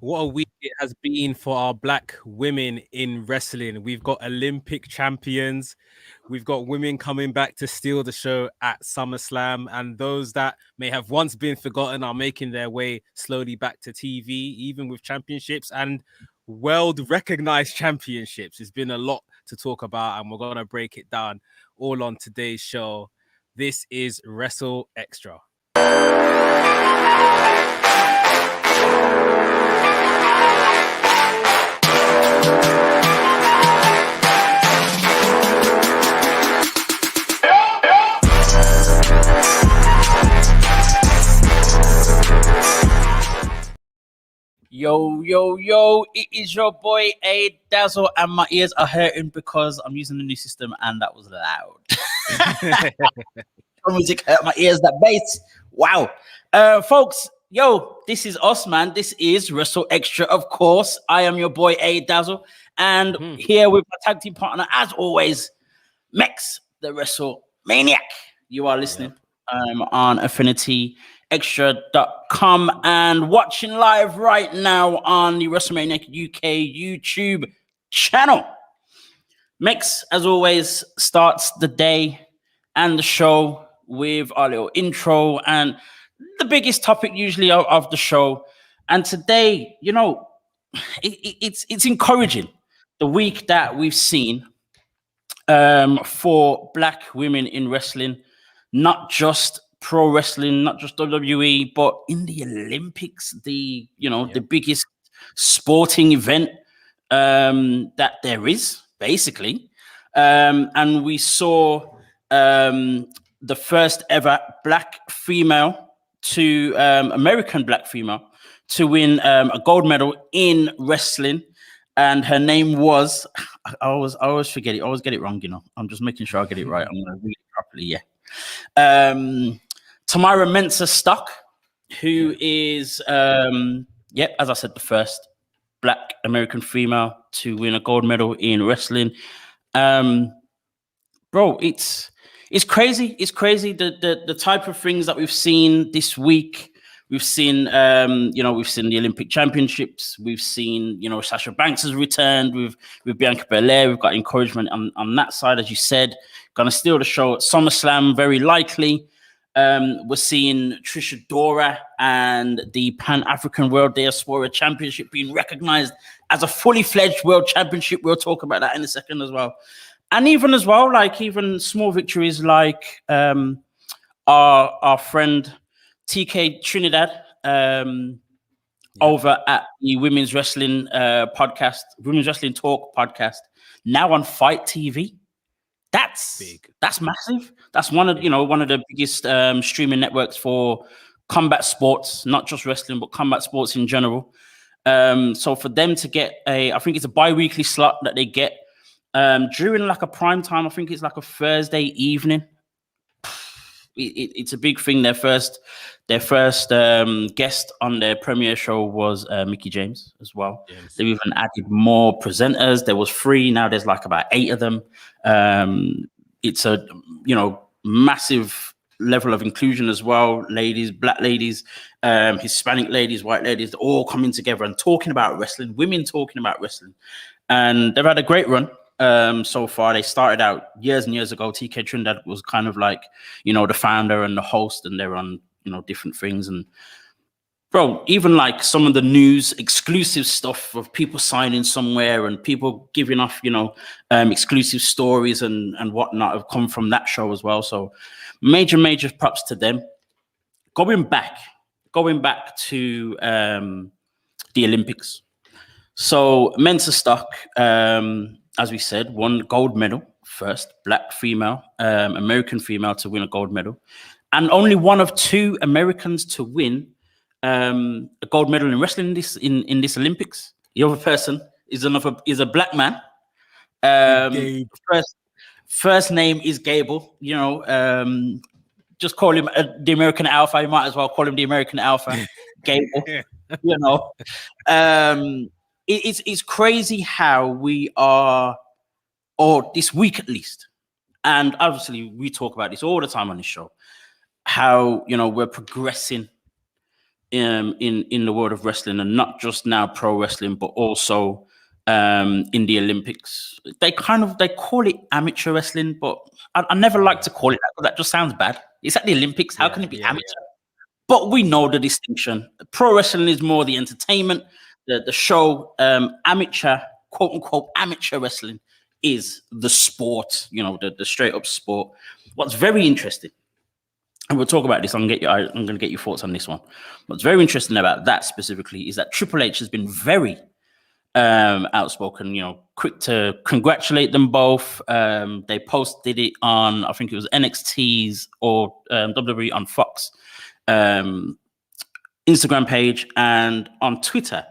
What a week it has been for our black women in wrestling. We've got Olympic champions. We've got women coming back to steal the show at SummerSlam. And those that may have once been forgotten are making their way slowly back to TV, even with championships and world recognized championships. It's been a lot to talk about, and we're going to break it down all on today's show. This is Wrestle Extra. Yo, it is your boy Dazzle, and my ears are hurting because I'm using the new system and that was loud. Music hurt my ears, that bass. Wow. Folks, this is us, man. This is Wrestle Extra, of course. I am your boy Dazzle, and here with my tag team partner, as always, Mekz, the Wrestle Maniac. You are listening on Affinity Extra.com and watching live right now on the WrestleMania UK YouTube channel. Mekz, as always, starts the day and the show with our little intro and the biggest topic usually of the show. And today, it's encouraging, the week that we've seen for black women in wrestling, not just pro wrestling, not just WWE, but in the Olympics, the biggest sporting event that there is, basically. And we saw the first ever black female American black female to win a gold medal in wrestling. And her name was, I always forget it. I always get it wrong, I'm just making sure I get it right. I'm going to read it properly, Tamyra Mensah-Stock, who is, as I said, the first black American female to win a gold medal in wrestling. Bro, it's crazy. It's crazy the type of things that we've seen this week. We've seen, we've seen the Olympic Championships. We've seen, Sasha Banks has returned with Bianca Belair. We've got encouragement on that side, as you said. Going to steal the show at SummerSlam, very likely. We're seeing Trisha Dora and the Pan-African World Diaspora Championship being recognized as a fully fledged world championship. We'll talk about that in a second as well. And even small victories like our friend TK Trinidad over at the Women's Wrestling podcast, Women's Wrestling Talk podcast, now on Fight TV. That's big. That's massive. That's one of the biggest streaming networks for combat sports, not just wrestling, but combat sports in general. So for them to get I think it's a bi-weekly slot that they get during like a prime time. I think it's like a Thursday evening. It's a big thing. Their first guest on their premiere show was Mickie James as well. Yes. They've even added more presenters. There was 3. Now there's like about 8 of them. It's a massive level of inclusion as well. Ladies, black ladies, Hispanic ladies, white ladies, all coming together and talking about wrestling. Women talking about wrestling, and they've had a great run. So far, they started out years and years ago. TK Trinidad was kind of like, the founder and the host, and they're on, different things. And bro, even like some of the news exclusive stuff of people signing somewhere and people giving off, exclusive stories and whatnot have come from that show as well. So major props to them. Going back to the Olympics. So Mensah-Stock, as we said, won gold medal, first black female, American female to win a gold medal, and only one of 2 Americans to win a gold medal in wrestling in this Olympics. The other person is a black man. First name is Gable. Just call him the American Alpha. You might as well call him the American Alpha, Gable. It's crazy how we are, or this week at least, and obviously we talk about this all the time on this show, how we're progressing in the world of wrestling, and not just now pro wrestling, but also in the Olympics. They call it amateur wrestling, but I never like to call it that, because that just sounds bad. It's at the Olympics. How can it be amateur? But we know the distinction. Pro wrestling is more the entertainment, the show. Amateur, quote unquote, amateur wrestling is the sport, the straight up sport. What's very interesting, and we'll talk about this, I'm going to get your thoughts on this one. What's very interesting about that specifically is that Triple H has been very outspoken, quick to congratulate them both. They posted it on, I think it was NXT's or WWE on Fox Instagram page, and on Twitter.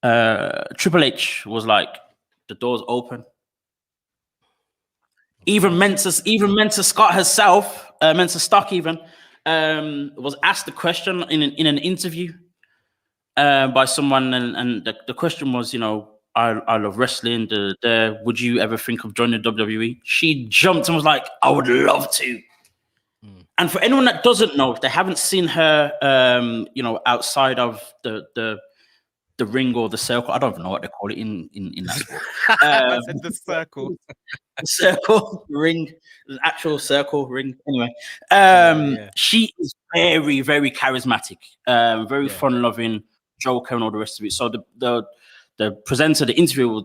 Triple H was like, the door's open. Even Mensa Scott herself, Mensa Stock even, was asked the question in an interview by someone, and the question was, I love wrestling. Would you ever think of joining WWE? She jumped and was like, I would love to. And for anyone that doesn't know, if they haven't seen her, outside of the ring or the circle, I don't even know what they call it in that sport. I said the circle. Circle, ring, the actual circle, ring. Anyway, she is very, very charismatic, very fun-loving, joker, and all the rest of it. So the presenter, the interviewer,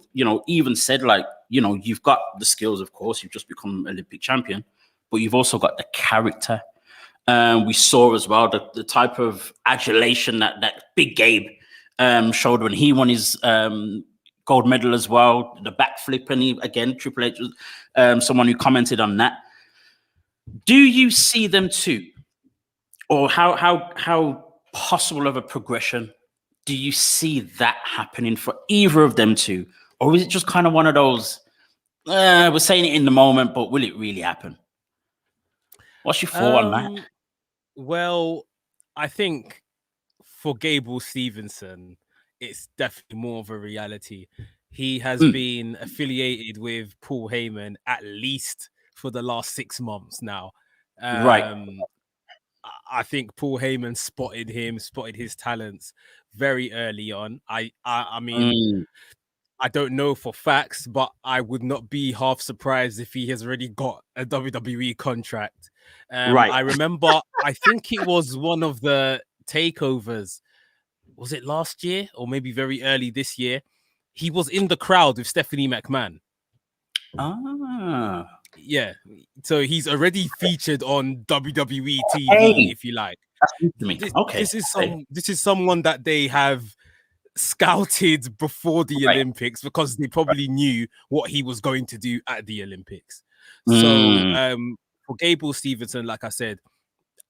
even said, like, you've got the skills, of course, you've just become Olympic champion, but you've also got the character. We saw as well the type of adulation that Big Gabe showed when he won his gold medal as well, the backflip, and again, Triple H was someone who commented on that. Do you see them too, or how possible of a progression do you see that happening for either of them two, or is it just kind of one of those? We're saying it in the moment, but will it really happen? What's your thought on that? Well, I think for Gable Stevenson, it's definitely more of a reality. He has been affiliated with Paul Heyman at least for the last 6 months now. Right. I think Paul Heyman spotted his talents very early on. I mean, I don't know for facts, but I would not be half surprised if he has already got a WWE contract. Right. I remember, I think it was one of the takeovers. Was it last year or maybe very early this year? He was in the crowd with Stephanie McMahon. Yeah. So he's already featured on WWE TV, if you like. This is someone that they have scouted before the Olympics, because they probably knew what he was going to do at the Olympics. So for Gable Stevenson, like I said,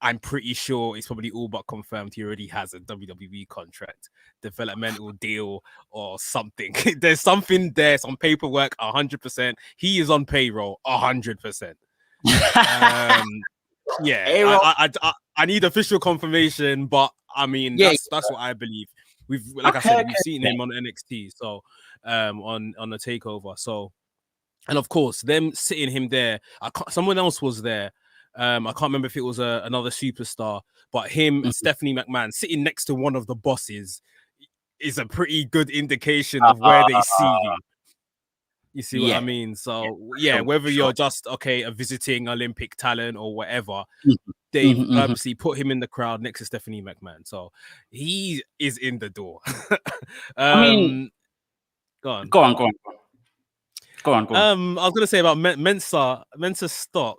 I'm pretty sure it's probably all but confirmed he already has a WWE contract, developmental deal or something. There's something there, some paperwork, 100%. He is on payroll, 100%. I need official confirmation, but I mean, that's what I believe. We've seen him on NXT, so on the takeover. So, and of course, them sitting him there. Someone else was there. I can't remember if it was another superstar, but him and Stephanie McMahon sitting next to one of the bosses is a pretty good indication of where they see you. You see what I mean? So whether you're just a visiting Olympic talent or whatever, they've purposely put him in the crowd next to Stephanie McMahon. So he is in the door. Go on. I was gonna say about Mensa Stock.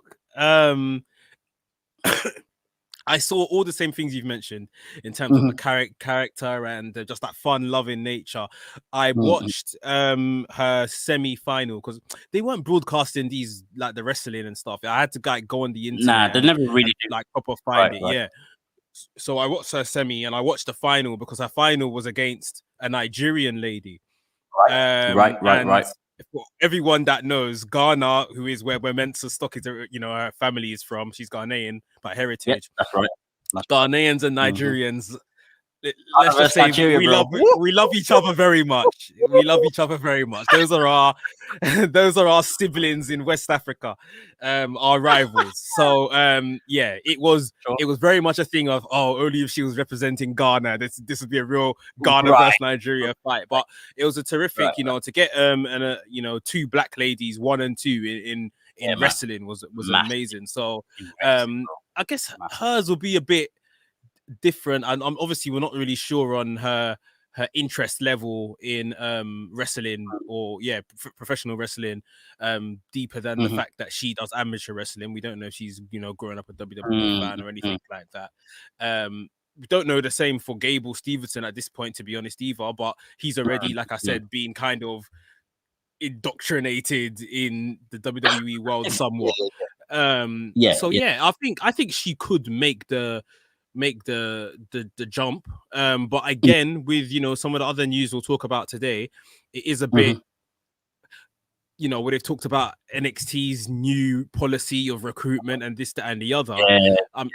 I saw all the same things you've mentioned in terms of the character and just that fun-loving nature. I watched her semi-final because they weren't broadcasting these like the wrestling and stuff. I had to go on the internet. Nah, they never really like proper find it. Right. Yeah. So I watched her semi and I watched the final because her final was against a Nigerian lady. Right. For everyone that knows, Ghana, who is where Mensa Stock is, her family is from. She's Ghanaian by heritage. Yeah, that's right. Ghanaians and Nigerians, let's just say Nigeria, we bro. love each other very much. We love each other very much. Those are our those are our siblings in West Africa, our rivals. So yeah, it was very much a thing of, oh, only if she was representing Ghana, this would be a real Ghana versus Nigeria fight. But it was a terrific, to get two black ladies, 1 and 2 in wrestling was amazing. So I guess hers will be a bit different, and obviously we're not really sure on her interest level in wrestling or professional wrestling, deeper than the fact that she does amateur wrestling. We don't know if she's growing up a WWE fan or anything like that. We don't know the same for Gable Stevenson at this point, to be honest, either, but he's already, like I said, being kind of indoctrinated in the WWE world somewhat. I think she could make the jump, but again, with some of the other news we'll talk about today, it is a bit where they've talked about NXT's new policy of recruitment and this, that, and the other. That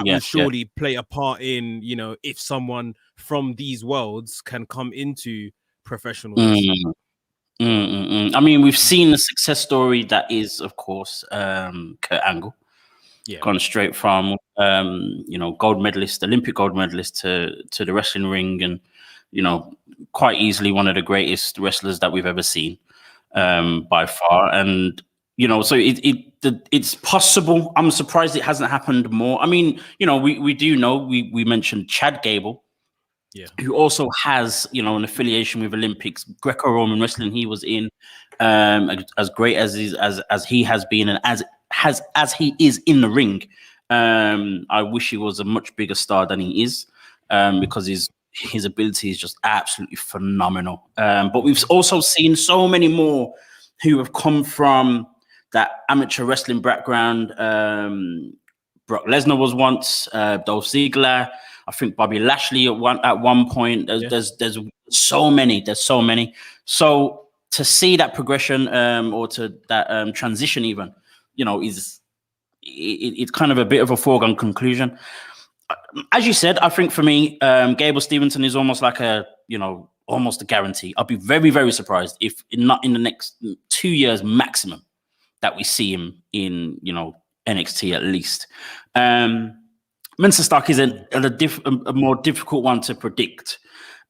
will surely play a part in if someone from these worlds can come into professional wrestling. I mean, we've seen the success story that is, of course, Kurt Angle. Gone straight from gold medalist, Olympic gold medalist to the wrestling ring, and quite easily one of the greatest wrestlers that we've ever seen, by far. And so it's possible. I'm surprised it hasn't happened more. I mean, we do know, we mentioned Chad Gable, who also has an affiliation with Olympics, Greco-Roman wrestling. He was in, as great as he has been, and as he is in the ring. I wish he was a much bigger star than he is, because his ability is just absolutely phenomenal. But we've also seen so many more who have come from that amateur wrestling background. Brock Lesnar was once, Dolph Ziggler, I think Bobby Lashley at one point. There's so many. So to see that progression, or to that transition even, it's kind of a bit of a foregone conclusion. As you said, I think for me, Gable Stevenson is almost like almost a guarantee. I'll be very, very surprised if not in the next 2 years maximum that we see him in, NXT at least. Mensa Stark is a more difficult one to predict.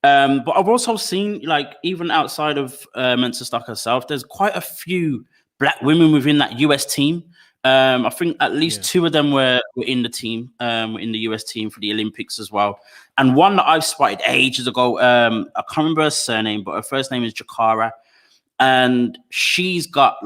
But I've also seen, even outside of Mensa Stark herself, there's quite a few black women within that US team. I think at least 2 of them were in the team, in the US team for the Olympics as well. And one that I've spotted ages ago, I can't remember her surname, but her first name is Jakara. And she's got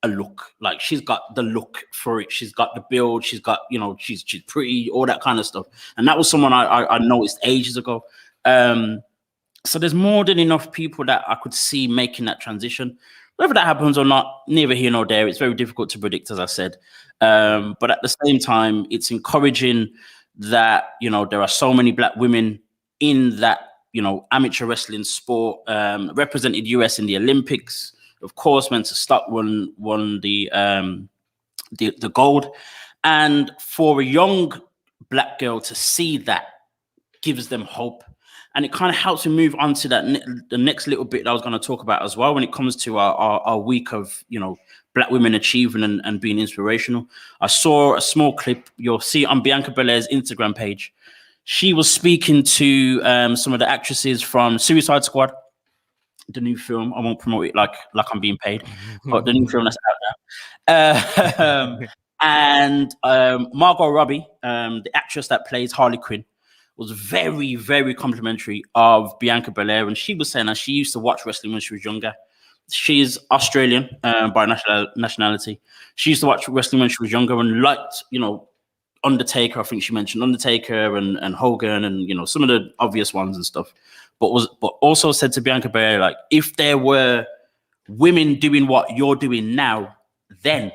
a look, she's got the look for it. She's got the build. She's got, she's pretty, all that kind of stuff. And that was someone I noticed ages ago. So there's more than enough people that I could see making that transition. Whether that happens or not, neither here nor there. It's very difficult to predict, as I said. But at the same time, it's encouraging that, there are so many black women in that, amateur wrestling sport, represented US in the Olympics. Of course, Mensa Stark won the gold. And for a young black girl to see that gives them hope. And it kind of helps me move on to the next little bit that I was going to talk about as well when it comes to our week of, black women achieving and being inspirational. I saw a small clip. You'll see on Bianca Belair's Instagram page. She was speaking to some of the actresses from Suicide Squad, the new film. I won't promote it like I'm being paid, but the new film that's out now. And Margot Robbie, the actress that plays Harley Quinn, was very, very complimentary of Bianca Belair. And she was saying that she used to watch wrestling when she was younger. She is Australian by nationality. She used to watch wrestling when she was younger and liked, Undertaker. I think she mentioned Undertaker and Hogan and, some of the obvious ones and stuff. But also said to Bianca Belair, if there were women doing what you're doing now, then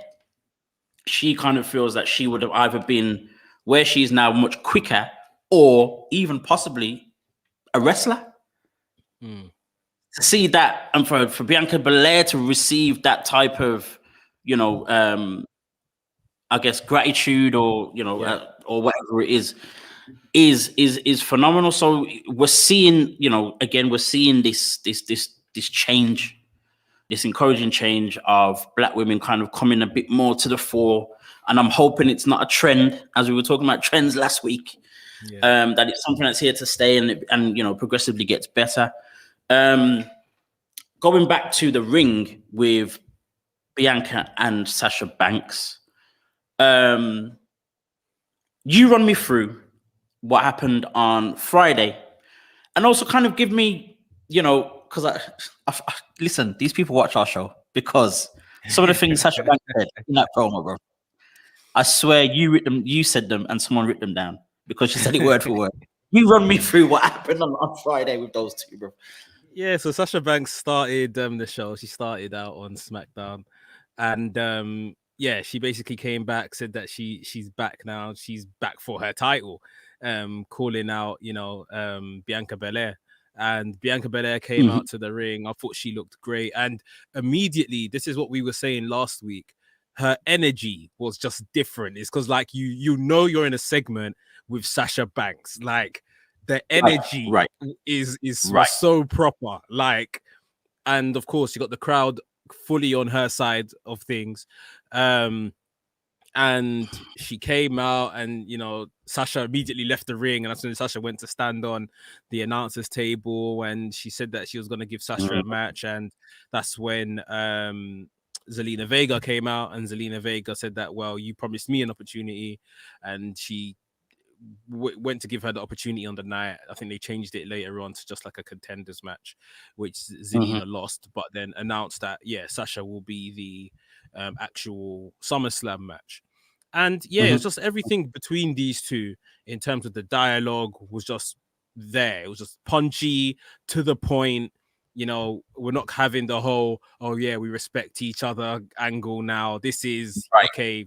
she kind of feels that she would have either been where she is now much quicker, or even possibly a wrestler. To see that, and for Bianca Belair to receive that type of, I guess, gratitude or, or whatever it is, is phenomenal. So we're seeing, again, we're seeing this change, this encouraging change of Black women kind of coming a bit more to the fore. And I'm hoping it's not a trend, as we were talking about trends last week, that it's something that's here to stay and progressively gets better. Going back to the ring with Bianca and Sasha Banks, you run me through what happened on Friday, and also kind of give me, because I listen, these people watch our show because some of the things Sasha Banks said in that promo, bro. I swear you said them, and someone wrote them down because she said it word for word. You run me through what happened on Friday with those two, bro. Yeah, so Sasha Banks started the show. She started out on SmackDown, and she basically came back, said that she's back now. She's back for her title, calling out Bianca Belair. And Bianca Belair came out to the ring. I thought she looked great, and immediately, this is what we were saying last week. Her energy was just different. It's because like you're in a segment with Sasha Banks, like the energy is right. so proper, like, and of course you got the crowd fully on her side of things, and she came out, and Sasha immediately left the ring, and as soon as Sasha went to stand on the announcers table, and she said that she was going to give Sasha a match, and that's when Zelina Vega came out, and Zelina Vega said that, well, you promised me an opportunity, and she went to give her the opportunity on the night. I think they changed it later on to just like a contenders match, which Zelina lost, but then announced that Sasha will be the actual SummerSlam match. And it's just everything between these two in terms of the dialogue was just there. It was just punchy, to the point. We're not having the whole, oh yeah, we respect each other angle now. This is right.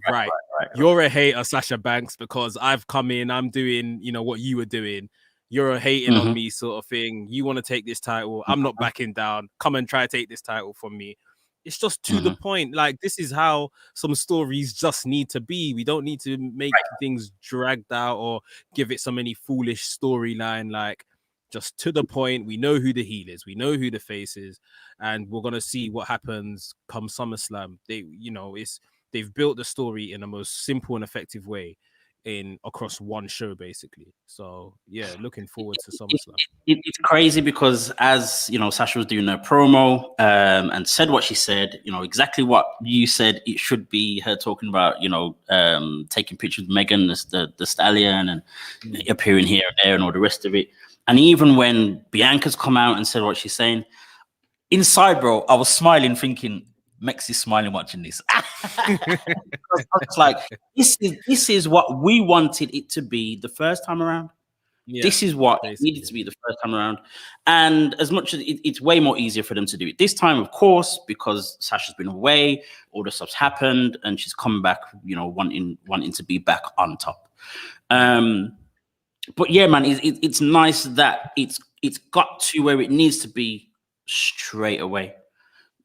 You're a hater, Sasha Banks, because I've come in, I'm doing, what you were doing. You're hating on me, sort of thing. You want to take this title. I'm not backing down. Come and try to take this title from me. It's just to the point. Like, this is how some stories just need to be. We don't need to make things dragged out or give it so many foolish storyline. Like, just to the point. We know who the heel is. We know who the face is, and we're gonna see what happens come SummerSlam. They've built the story in the most simple and effective way across one show, basically. So looking forward to SummerSlam. It's crazy because, as Sasha was doing her promo and said what she said, exactly what you said it should be, her talking about taking pictures with Megan, the stallion, and appearing here and there and all the rest of it. And even when Bianca's come out and said what she's saying, inside, bro, I was smiling, thinking, Mekz is smiling watching this. I was like, this is what we wanted it to be the first time around. Yeah, this is what it needed to be the first time around. And as much as it's way more easier for them to do it this time, of course, because Sasha's been away, all the stuff's happened, and she's come back, wanting to be back on top. But yeah, man, it's nice that it's got to where it needs to be straight away.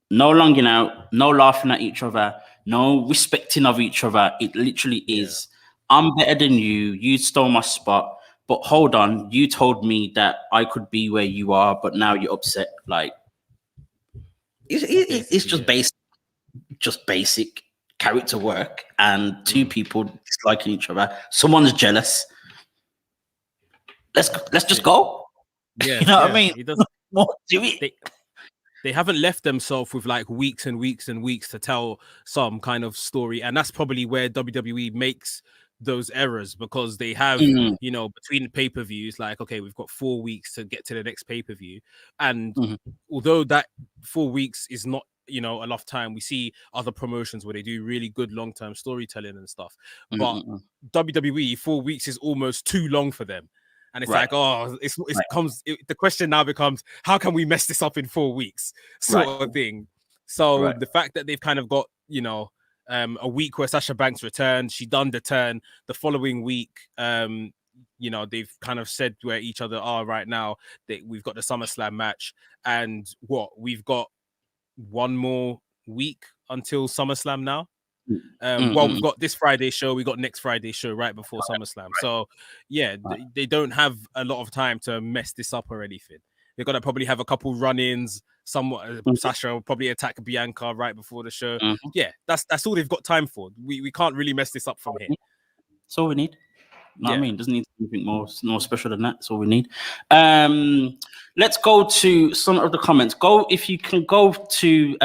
No longing out, no laughing at each other, no respecting of each other. It literally is, I'm better than you. You stole my spot. But hold on, you told me that I could be where you are, but now you're upset. Like, it's just basic character work, and two people disliking each other. Someone's jealous. Let's just go. Yeah, you know what I mean? It doesn't do it. They haven't left themselves with like weeks and weeks and weeks to tell some kind of story, and that's probably where WWE makes those errors, because they have between pay-per-views, like, okay, we've got 4 weeks to get to the next pay-per-view, and although that 4 weeks is not enough time, we see other promotions where they do really good long-term storytelling and stuff, but WWE 4 weeks is almost too long for them. And it's like, the question now becomes, how can we mess this up in 4 weeks, sort of thing. So the fact that they've kind of got, a week where Sasha Banks returned, she done the turn. The following week, they've kind of said where each other are right now. We've got the SummerSlam match, and we've got one more week until SummerSlam now. Well, we've got this Friday show, we got next Friday show right before SummerSlam. So yeah, they don't have a lot of time to mess this up or anything. They're gonna probably have a couple run-ins. Sasha will probably attack Bianca right before the show. Yeah, that's all they've got time for. We can't really mess this up from here. That's all we need. You know what I mean? Doesn't need anything more special than that. That's all we need. Let's go to some of the comments. If you can go to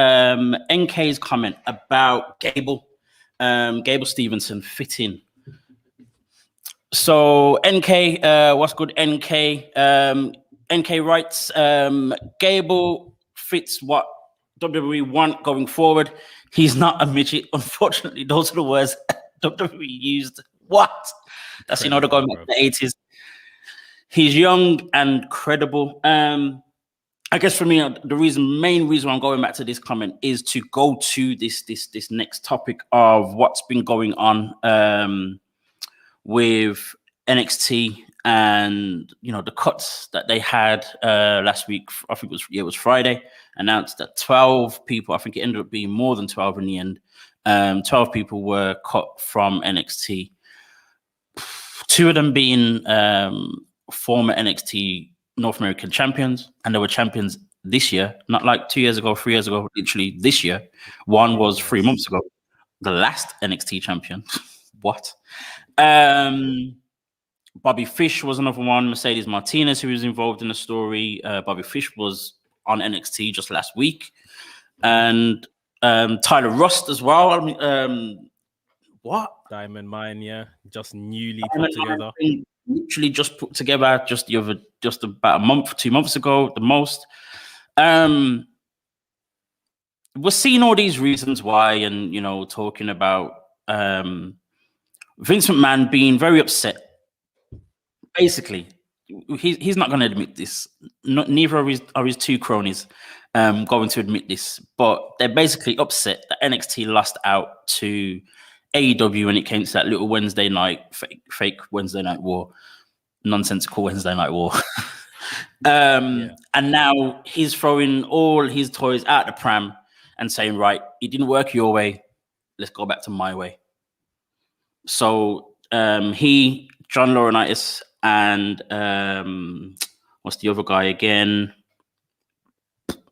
NK's comment about Gable Stevenson fitting. So NK, what's good? NK writes, Gable fits what WWE want going forward. He's not a midget. Unfortunately, those are the words WWE used. What? That's, they're going back to the 80s. He's young and credible. I guess for me, the main reason I'm going back to this comment is to go to this next topic of what's been going on with NXT and the cuts that they had last week. I think it was Friday. Announced that 12 people. I think it ended up being more than 12 in the end. 12 people were cut from NXT. 2 of them being former NXT North American champions, and they were champions this year, not like 2 years ago, 3 years ago, literally this year. One was 3 months ago, the last NXT champion. What? Bobby Fish was another one. Mercedes Martinez, who was involved in the story. Bobby Fish was on NXT just last week. And Tyler Rust as well. I mean, what? Diamond Mine, yeah, just newly put together. Literally just put together just about a month, 2 months ago, the most. We're seeing all these reasons why, and talking about Vince McMahon being very upset. Basically, he's not going to admit this. Neither are his 2 cronies going to admit this, but they're basically upset that NXT lost out to AEW when it came to that little Wednesday night, fake Wednesday night war, nonsensical Wednesday night war. And now he's throwing all his toys out the pram and saying, right, it didn't work your way. Let's go back to my way. So John Laurinaitis, and what's the other guy again?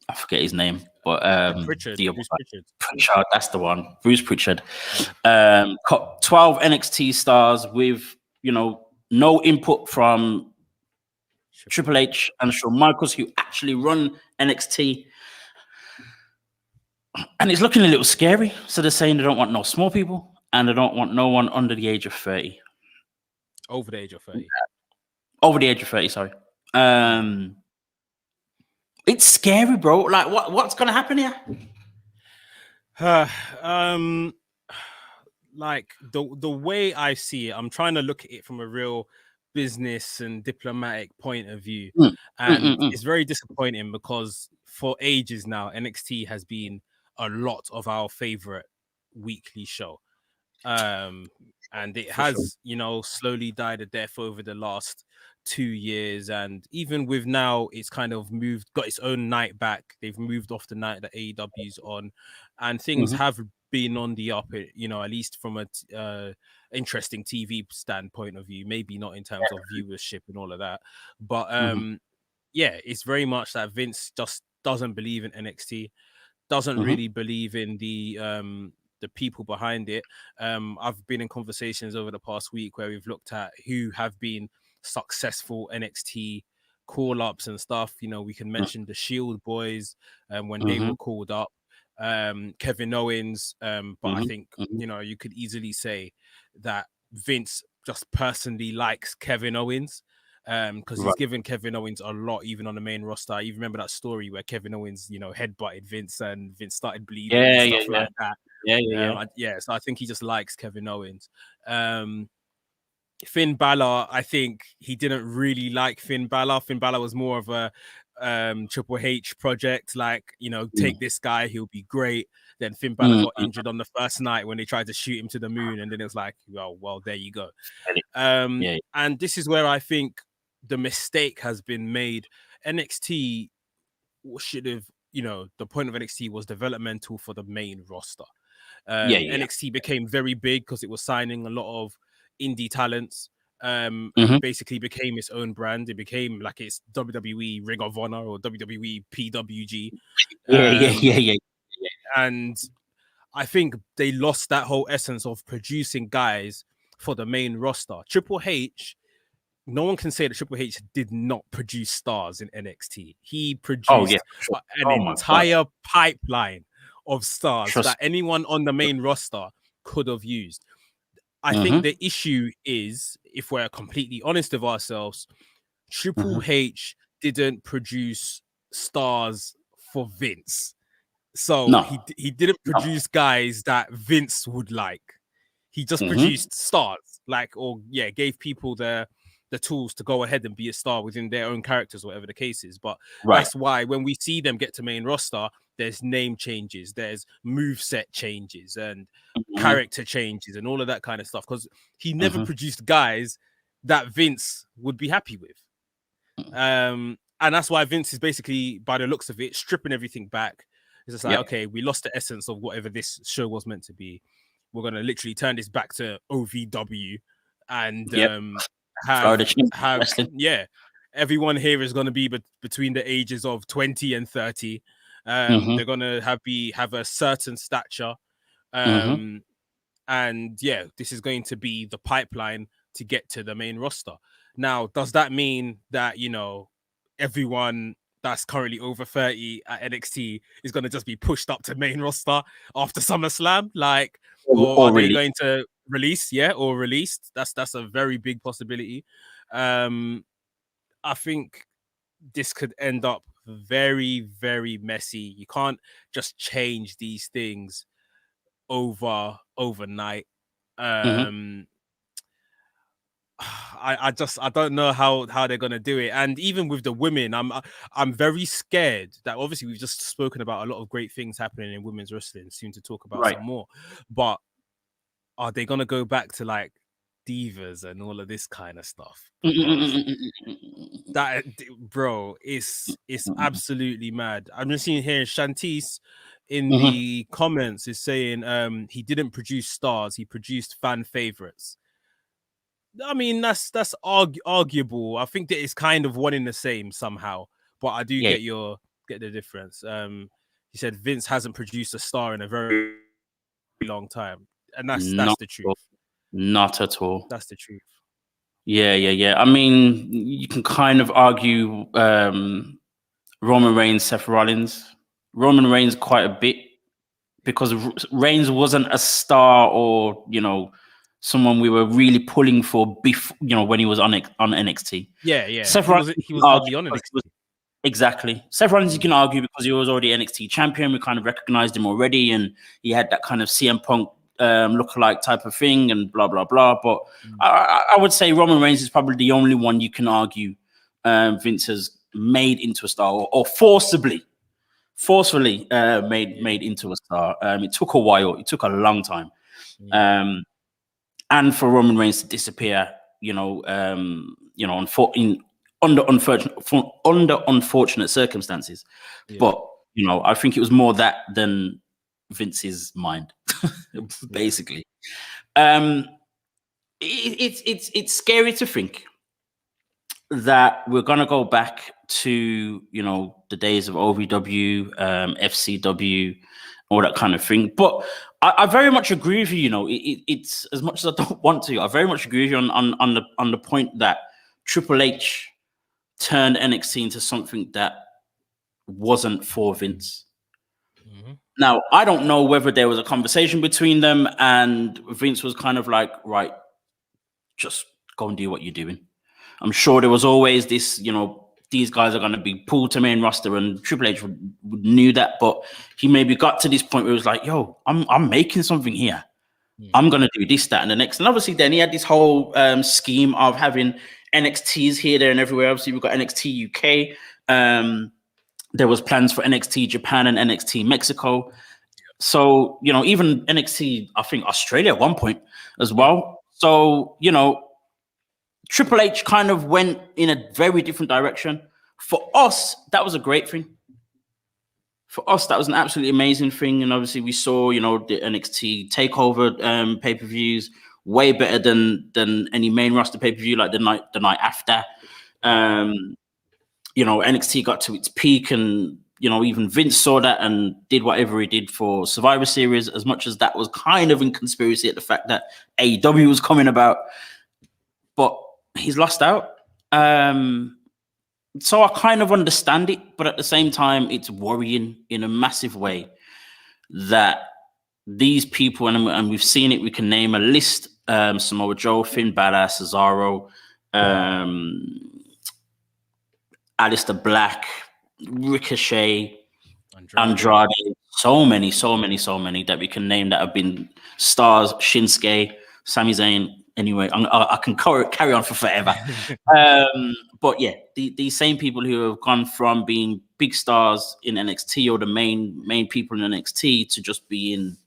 I forget his name, but Pritchard. Pritchard, that's the one. Bruce Pritchard. 12 NXT stars with no input from Triple H and Shawn Michaels, who actually run NXT. And it's looking a little scary. So they're saying they don't want no small people, and they don't want no one under the age of 30. Over the age of 30. Over the age of 30, sorry. It's scary, bro. Like, what's going to happen here? Like the way I see it, I'm trying to look at it from a real business and diplomatic point of view, and it's very disappointing because for ages now NXT has been a lot of our favorite weekly show, and it has slowly died a death over the last 2 years, and even with now it's kind of got its own night back. They've moved off the night that AEW's on, and things have been on the up, at least from a interesting TV standpoint of view, maybe not in terms of viewership and all of that, but yeah, it's very much that Vince just doesn't believe in NXT, doesn't really believe in the people behind it. I've been in conversations over the past week where we've looked at who have been successful NXT call-ups and stuff. We can mention the Shield boys when they were called up, Kevin Owens, but I think you could easily say that Vince just personally likes Kevin Owens, because he's given Kevin Owens a lot, even on the main roster. You remember that story where Kevin Owens headbutted Vince and Vince started bleeding and stuff like that. So I think he just likes Kevin Owens. Finn Balor, I think he didn't really like Finn Balor. Finn Balor was more of a Triple H project, like, take this guy, he'll be great. Then Finn Balor got injured on the first night when they tried to shoot him to the moon, and then it was like, well, there you go. And this is where I think the mistake has been made. NXT should have, the point of NXT was developmental for the main roster. NXT became very big because it was signing a lot of indie talents. And basically became its own brand. It became like its WWE Ring of Honor or WWE PWG. And I think they lost that whole essence of producing guys for the main roster. Triple H, no one can say that Triple H did not produce stars in NXT. He produced an entire pipeline of stars that anyone on the main roster could have used. I think the issue is, if we're completely honest with ourselves, Triple H didn't produce stars for Vince. So he didn't produce guys that Vince would like. He just produced stars, gave people the tools to go ahead and be a star within their own characters, whatever the case is. But that's why when we see them get to main roster, there's name changes, there's moveset changes and character changes and all of that kind of stuff. Because he never produced guys that Vince would be happy with. And that's why Vince is basically, by the looks of it, stripping everything back. It's just like, okay, we lost the essence of whatever this show was meant to be. We're going to literally turn this back to OVW and everyone here is going to be between the ages of 20 and 30. They're going to have a certain stature. And this is going to be the pipeline to get to the main roster. Now, does that mean that, everyone that's currently over 30 at NXT is going to just be pushed up to main roster after SummerSlam? Or are they going to release? Yeah, or released? That's a very big possibility. I think this could end up very, very messy. You can't just change these things overnight. I don't know how they're gonna do it. And even with the women, I'm very scared that obviously we've just spoken about a lot of great things happening in women's wrestling, soon to talk about some more. But are they gonna go back to like divas and all of this kind of stuff? That, bro, it's absolutely mad. I'm just seeing here Shantice in the comments is saying he didn't produce stars, he produced fan favorites. I mean, that's arguable. I think that it's kind of one in the same somehow, but I do get the difference. He said Vince hasn't produced a star in a very long time, and that's the truth. Not at all. That's the truth. Yeah. I mean, you can kind of argue Roman Reigns, Seth Rollins. Roman Reigns quite a bit because Reigns wasn't a star or someone we were really pulling for before, when he was on NXT. Yeah. Seth Rollins, he was hardly on NXT. Exactly. Seth Rollins, you can argue because he was already NXT champion. We kind of recognized him already, and he had that kind of CM Punk lookalike type of thing, and blah blah blah. But I would say Roman Reigns is probably the only one you can argue Vince has made into a star or forcefully made into a star. It took a while. It took a long time. And for Roman Reigns to disappear, under unfortunate circumstances. Yeah. But I think it was more that than Vince's mind, basically. It's scary to think that we're gonna go back to the days of OVW, FCW, all that kind of thing. But I very much agree with you. It's as much as I don't want to. I very much agree with you on the point that Triple H turned NXT into something that wasn't for Vince. Now, I don't know whether there was a conversation between them and Vince was kind of like, right, just go and do what you're doing. I'm sure there was always this, these guys are going to be pulled to main roster, and Triple H knew that, but he maybe got to this point where he was like, yo, I'm making something here. I'm going to do this, that, and the next. And obviously then he had this whole scheme of having NXTs here, there, and everywhere. Obviously we've got NXT UK. There was plans for NXT Japan and NXT Mexico. So, even NXT, I think Australia at one point as well. So, Triple H kind of went in a very different direction. For us, that was a great thing. for us, that was an absolutely amazing thing. And obviously we saw, the NXT takeover pay-per-views way better than any main roster pay-per-view, like the night after. NXT got to its peak, and even Vince saw that and did whatever he did for Survivor Series, as much as that was kind of in conspiracy at the fact that AEW was coming about. But he's lost out. So I kind of understand it, but at the same time, it's worrying in a massive way that these people, and we've seen it, we can name a list, Samoa Joe, Finn Balor, Cesaro, Aleister Black, Ricochet, Andrade, so many that we can name that have been stars, Shinsuke, Sami Zayn. Anyway, I can carry on for forever. But yeah, these same people who have gone from being big stars in NXT or the main people in NXT to just being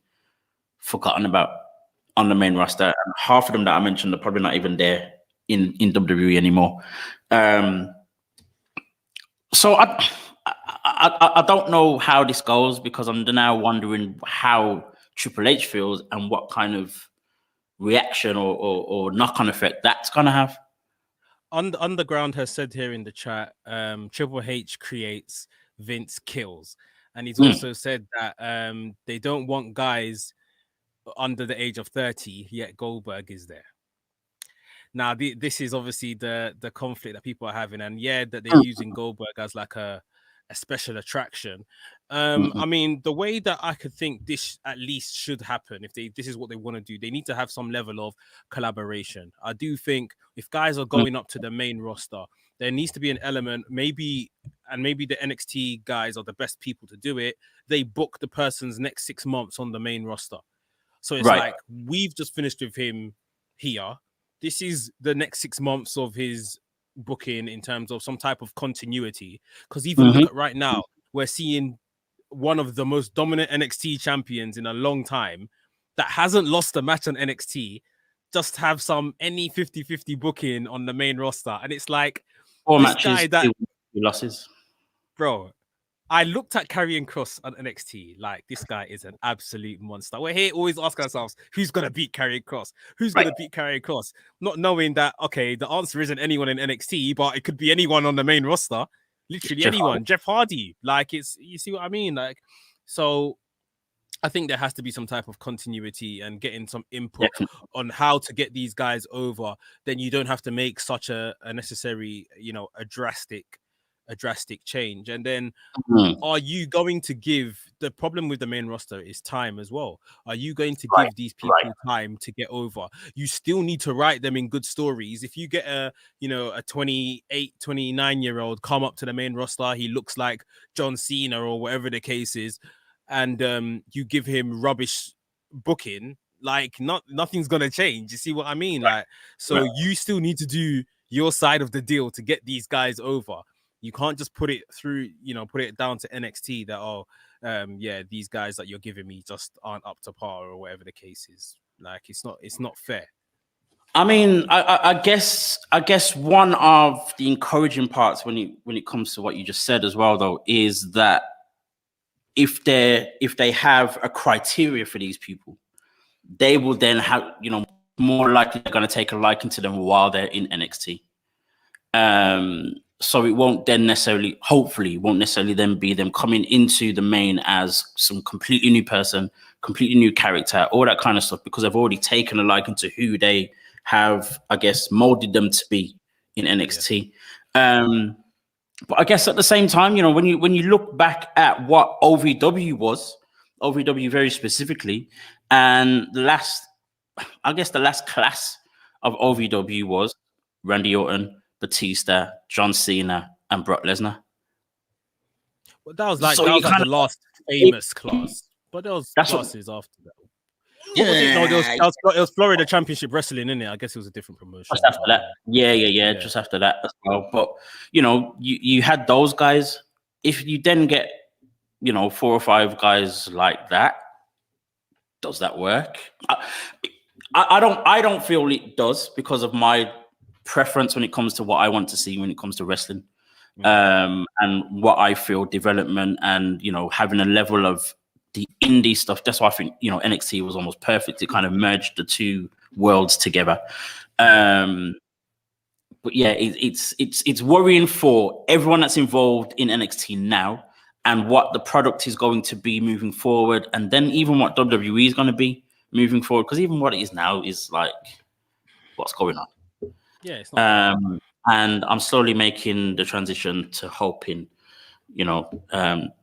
forgotten about on the main roster. And half of them that I mentioned are probably not even there in WWE anymore. So I don't know how this goes, because I'm now wondering how Triple H feels and what kind of reaction or knock-on effect that's gonna have. Underground has said here in the chat, Triple H creates, Vince kills, and he's also said that they don't want guys under the age of 30, yet Goldberg is there. Now this is obviously the conflict that people are having, and that they're using Goldberg as like a special attraction. I mean, the way that I could think this at least should happen, if this is what they want to do, they need to have some level of collaboration. I do think if guys are going up to the main roster, there needs to be an element, maybe the NXT guys are the best people to do it. They book the person's next 6 months on the main roster. So it's like, we've just finished with him here. This is the next 6 months of his booking in terms of some type of continuity. Because even look at right now, we're seeing one of the most dominant NXT champions in a long time that hasn't lost a match on NXT just have any 50-50 booking on the main roster. And it's like, four matches, losses. Bro, I looked at Karrion Kross on NXT. Like, this guy is an absolute monster. We're here always asking ourselves, who's going to beat Karrion Kross? Who's going to beat Karrion Kross? Not knowing that, okay, the answer isn't anyone in NXT, but it could be anyone on the main roster. Literally anyone. Jeff Hardy. Like, you see what I mean? Like, so I think there has to be some type of continuity and getting some input on how to get these guys over. Then you don't have to make such a necessary, a drastic change. And then are you going to give, the problem with the main roster is time as well. Are you going to give these people time to get over? You still need to write them in good stories. If you get a 28, 29-year-old come up to the main roster, he looks like John Cena or whatever the case is, and you give him rubbish booking, like nothing's gonna change. You see what I mean? Like, so you still need to do your side of the deal to get these guys over. You can't just put it through, put it down to NXT that, these guys that you're giving me just aren't up to par or whatever the case is. Like, it's not fair. I mean, I guess one of the encouraging parts when it comes to what you just said as well, though, is that if they have a criteria for these people, they will then have, more likely they're going to take a liking to them while they're in NXT. So it won't then necessarily, hopefully, won't necessarily then be them coming into the main as some completely new person, completely new character, all that kind of stuff, because they've already taken a liking to who they have, I guess, molded them to be in NXT. But I guess at the same time, when you look back at what OVW was, OVW very specifically, and the last class of OVW was Randy Orton, Batista, John Cena, and Brock Lesnar. Well, that was like the last famous class, but there was classes after that. Yeah, it was Florida Championship Wrestling, innit? I guess it was a different promotion. Just after that, yeah, just after that as well. But you had those guys. If you then get 4 or 5 guys like that, does that work? I don't feel it does, because of my preference when it comes to what I want to see when it comes to wrestling. And what I feel development and, having a level of the indie stuff. That's why I think, NXT was almost perfect. It kind of merged the two worlds together. But yeah, it's worrying for everyone that's involved in NXT now and what the product is going to be moving forward. And then even what WWE is going to be moving forward. Because even what it is now is like, what's going on? Yeah, it's not. And I'm slowly making the transition to hoping, I don't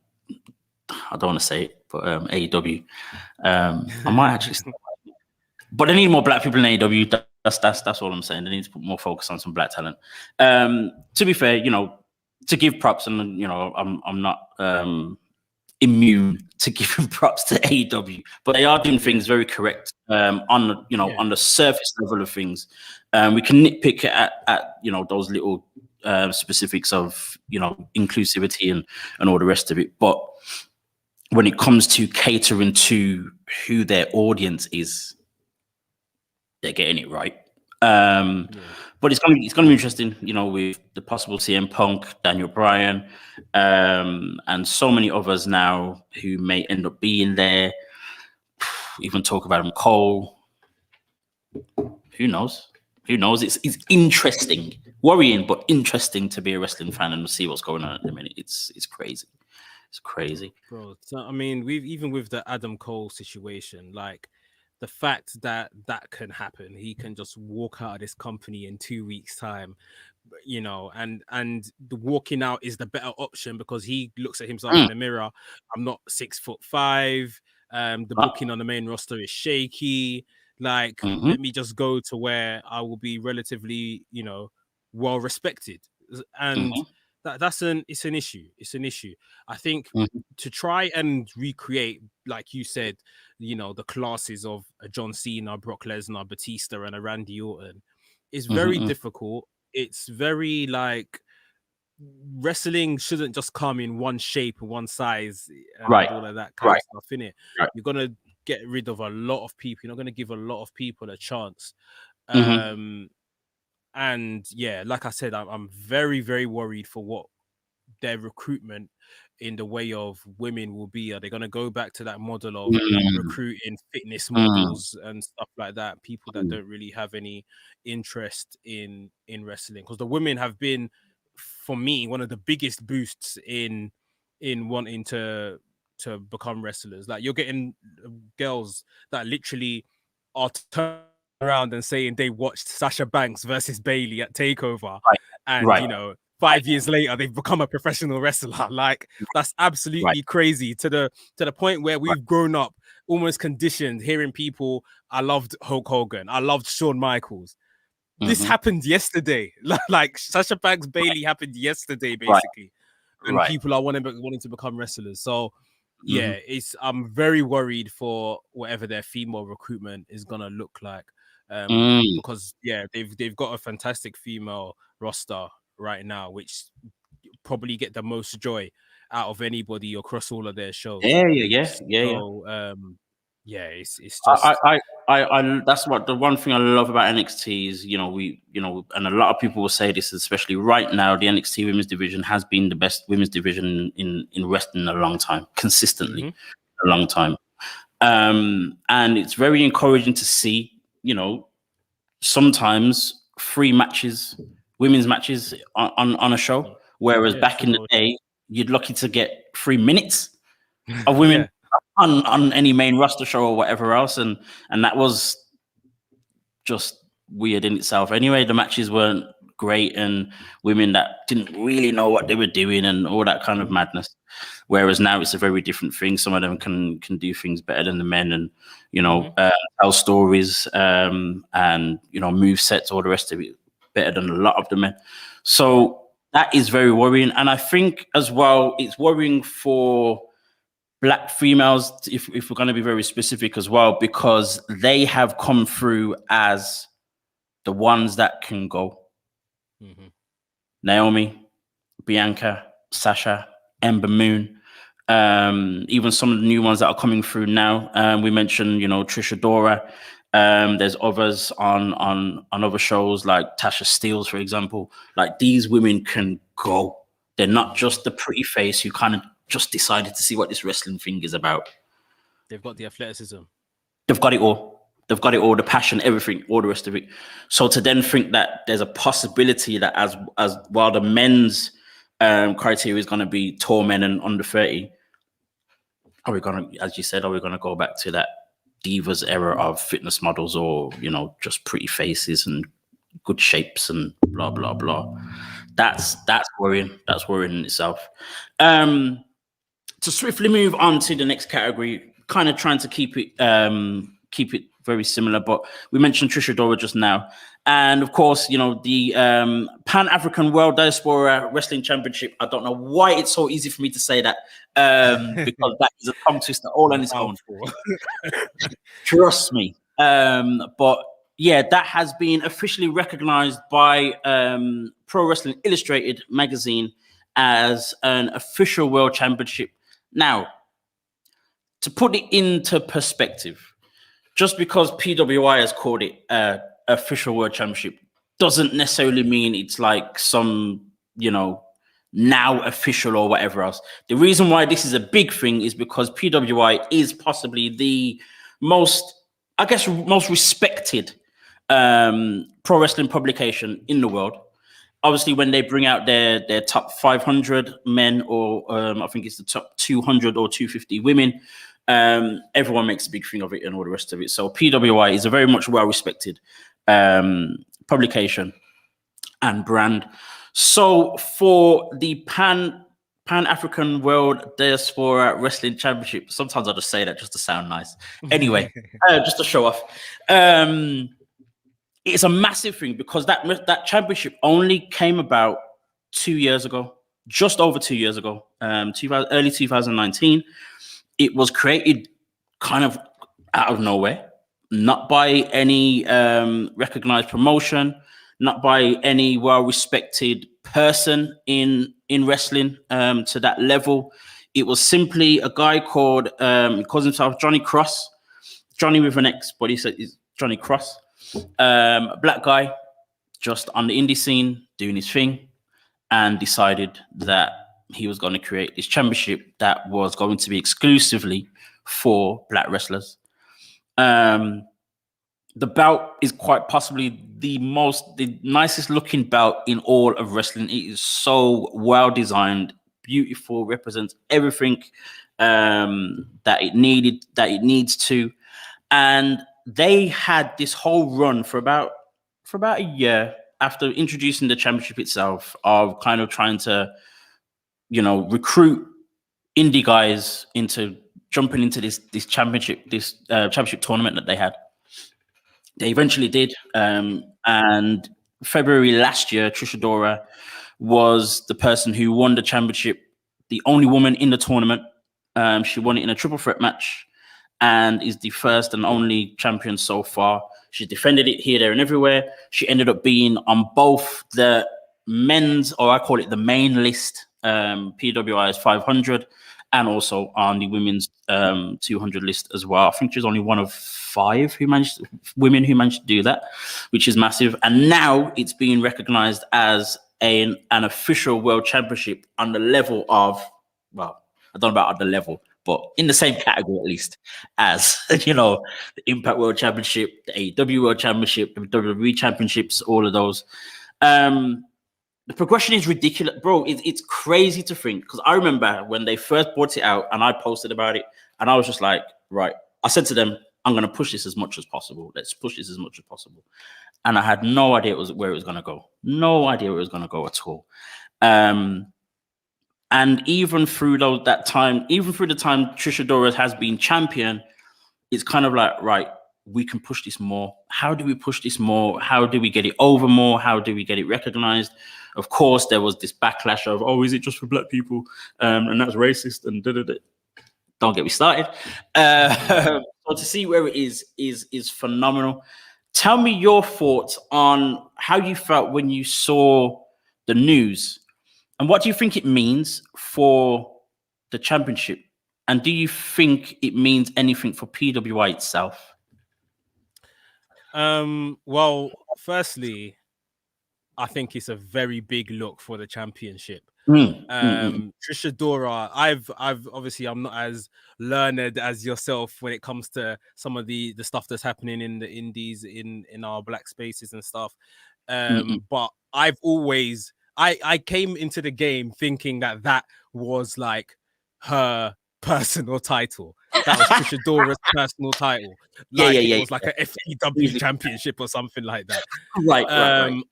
want to say it, but AEW. I might actually, but they need more black people in AEW. That's all I'm saying. They need to put more focus on some black talent. To be fair, to give props, and I'm not immune to giving props to AEW, but they are doing things very correct on the surface level of things. We can nitpick at those little specifics of inclusivity and all the rest of it, but when it comes to catering to who their audience is, they're getting it right. But it's gonna be interesting, with the possible CM Punk, Daniel Bryan, and so many others now who may end up being there. Even talk about Adam Cole. Who knows? It's interesting, worrying, but interesting to be a wrestling fan and see what's going on at the minute. It's crazy. It's crazy, bro. So I mean, even with the Adam Cole situation, like, the fact that can happen, he can just walk out of this company in 2 weeks' time, and the walking out is the better option because he looks at himself in the mirror. I'm not 6'5". The booking on the main roster is shaky. Like, let me just go to where I will be relatively, well respected, and it's an issue. It's an issue. I think to try and recreate, like you said, the classes of a John Cena, Brock Lesnar, Batista, and a Randy Orton is very difficult. It's very like, wrestling shouldn't just come in one shape, one size, and all of that kind of stuff in it. You're gonna get rid of a lot of people. You're not gonna give a lot of people a chance. And yeah, like I said, I'm very, very worried for what their recruitment in the way of women will be. Are they going to go back to that model of recruiting fitness models and stuff like that, people that don't really have any interest in wrestling? Because the women have been, for me, one of the biggest boosts in wanting to become wrestlers. Like, you're getting girls that literally are turning around and saying they watched Sasha Banks versus Bailey at Takeover, and 5 years later they've become a professional wrestler. Like, that's absolutely crazy, to the point where we've grown up almost conditioned hearing people, I loved Hulk Hogan, I loved Shawn Michaels. This happened yesterday. Like, Sasha Banks Bailey happened yesterday, basically. And people are wanting to become wrestlers. So yeah, I'm very worried for whatever their female recruitment is gonna look like. Because they've got a fantastic female roster right now, which probably get the most joy out of anybody across all of their shows. It's just I that's what the one thing I love about NXT is, and a lot of people will say this, especially right now, the NXT women's division has been the best women's division in wrestling in a long time, consistently, a long time. And it's very encouraging to see, sometimes 3 matches, women's matches on a show, whereas back in the day, you'd lucky to get 3 minutes of women on any main roster show or whatever else, and that was just weird in itself. Anyway, the matches weren't great, and women that didn't really know what they were doing and all that kind of madness. Whereas now it's a very different thing. Some of them can do things better than the men, and tell stories, and move sets, all the rest of it better than a lot of the men. So that is very worrying, and I think as well it's worrying for Black females, if we're going to be very specific as well, because they have come through as the ones that can go. Naomi, Bianca, Sasha, Ember Moon, even some of the new ones that are coming through now. We mentioned, Trisha Dora. There's others on other shows like Tasha Steeles, for example. Like, these women can go. They're not just the pretty face who kind of just decided to see what this wrestling thing is about. They've got the athleticism. They've got it all. They've got it all, the passion, everything, all the rest of it. So to then think that there's a possibility that as while the men's criteria is going to be tall men and under 30, are we going to, as you said, are we going to go back to that divas era of fitness models, or, you know, just pretty faces and good shapes and blah, blah, blah. That's worrying. That's worrying in itself. To swiftly move on to the next category, kind of trying to keep it very similar, but we mentioned Trish Adora just now. And of course, you know, the Pan-African World Diaspora Wrestling Championship. I don't know why it's so easy for me to say that, because that is a tongue twister all on its own. Trust me. But yeah, that has been officially recognized by Pro Wrestling Illustrated magazine as an official world championship. Now, to put it into perspective, just because PWI has called it official world championship doesn't necessarily mean it's like some, you know, now official or whatever else. The reason why this is a big thing is because PWI is possibly the most respected pro wrestling publication in the world. Obviously, when they bring out their top 500 men, or I think it's the top 200 or 250 women, everyone makes a big thing of it and all the rest of it. So PWI is a very much well-respected publication and brand. So for the Pan-African World Diaspora Wrestling Championship, sometimes I just say that just to sound nice. Anyway, just to show off. It's a massive thing because that championship only came about 2 years ago, just over 2 years ago, early 2019. It was created kind of out of nowhere, not by any recognized promotion, not by any well-respected person in wrestling to that level. It was simply a guy called, he calls himself Johnny Cross, Johnny with an X, but he said he's Johnny Cross. A black guy just on the indie scene doing his thing, and decided that he was going to create this championship that was going to be exclusively for black wrestlers. The belt is quite possibly the nicest looking belt in all of wrestling. It is so well designed, beautiful, represents everything that it needs to. And they had this whole run for about a year after introducing the championship itself, of kind of trying to, you know, recruit indie guys into jumping into this championship tournament that they had. They eventually did, and February last year, Trish Adora was the person who won the championship, the only woman in the tournament. She won it in a triple threat match, and is the first and only champion so far. She's defended it here, there, and everywhere. She ended up being on both the men's, or I call it the main list, PWI's 500, and also on the women's 200 list as well. I think she's only one of 5 women who managed to do that, which is massive. And now it's being recognized as an official world championship on the level of, well, I don't know about the level, but in the same category at least as, you know, the Impact World Championship, the AEW World Championship, the WWE Championships, all of those. The progression is ridiculous, bro. It's crazy to think, because I remember when they first brought it out and I posted about it, and I was just like, right. I said to them, I'm going to push this as much as possible. Let's push this as much as possible. And I had no idea where it was going to go. No idea where it was going to go at all. And even through the time Trish Adora has been champion, it's kind of like, right, we can push this more. How do we push this more? How do we get it over more? How do we get it recognized? Of course, there was this backlash of, oh, is it just for black people? And that's racist and da-da-da. Don't get me started. So to see where it is phenomenal. Tell me your thoughts on how you felt when you saw the news, and what do you think it means for the championship? And do you think it means anything for PWI itself? Well, firstly, I think it's a very big look for the championship. Mm. Trisha Dora, I've obviously I'm not as learned as yourself when it comes to some of the stuff that's happening in the indies in our black spaces and stuff. But I've always I came into the game thinking that was like her personal title. That was Trisha Dora's personal title. Like it was like a FEW championship or something like that. Right.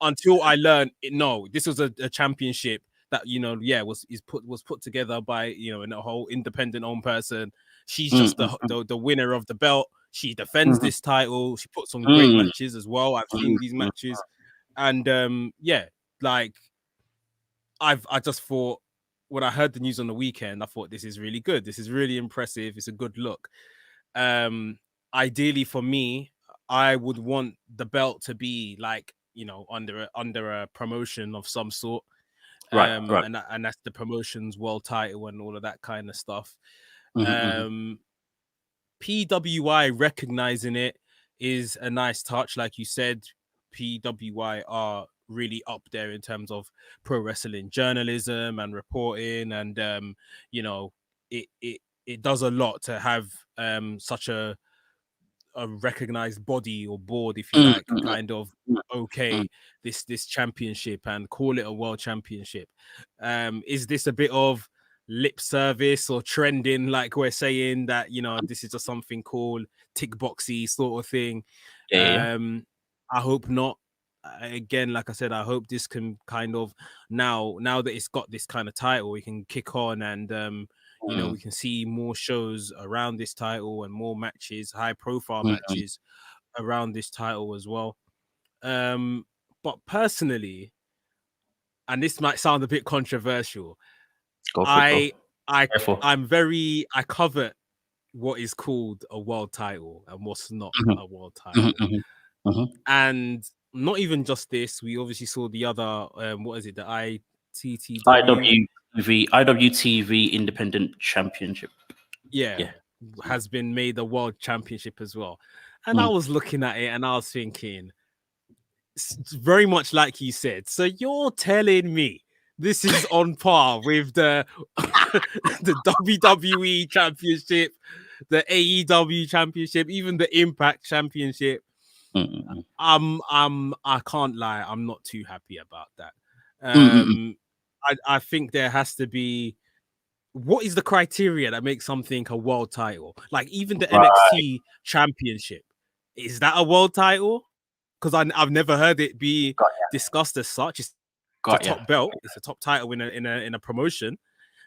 Until I learned no, this was a championship that was put together by in a whole independent owned person. She's just the winner of the belt. She defends this title. She puts on great matches as well. I've seen these matches, and like I just thought when I heard the news on the weekend, I thought this is really good. This is really impressive. It's a good look. Ideally for me, I would want the belt to be like under a promotion of some sort. Right. And that's the promotion's world title and all of that kind of stuff. PWI recognizing it is a nice touch. Like you said, PWI are really up there in terms of pro wrestling journalism and reporting, and it does a lot to have such a recognized body or board, if you like, kind of this championship and call it a world championship. Is this a bit of lip service or trending, like we're saying that this is just something called tick boxy sort of thing? I hope not. Again, like I said, I hope this can kind of now that it's got this kind of title, we can kick on and we can see more shows around this title and more matches, high profile matches around this title as well. But personally, and this might sound a bit controversial, I covet what is called a world title and what's not a world title. And not even just this, we obviously saw the other what is it, the IWTV Independent Championship. Has been made a world championship as well. And I was looking at it and I was thinking, very much like you said, so you're telling me this is on par with the the WWE championship, the AEW championship, even the Impact championship. I can't lie, I'm not too happy about that. I think there has to be, what is the criteria that makes something a world title? Like even the NXT championship, is that a world title? Because I've never heard it be discussed as such. It's a top belt. It's a top title in a promotion.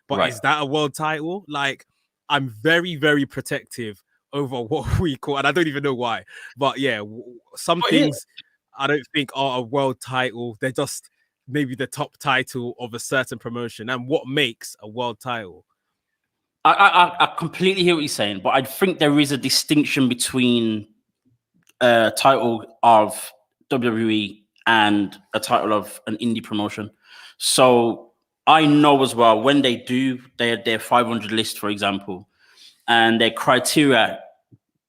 But is that a world title? Like, I'm very, very protective over what we call, and I don't even know why. But yeah, some things I don't think are a world title. They're just maybe the top title of a certain promotion. And what makes a world title? I completely hear what you're saying, but I think there is a distinction between a title of WWE and a title of an indie promotion. So I know as well when they do their 500 list, for example, and their criteria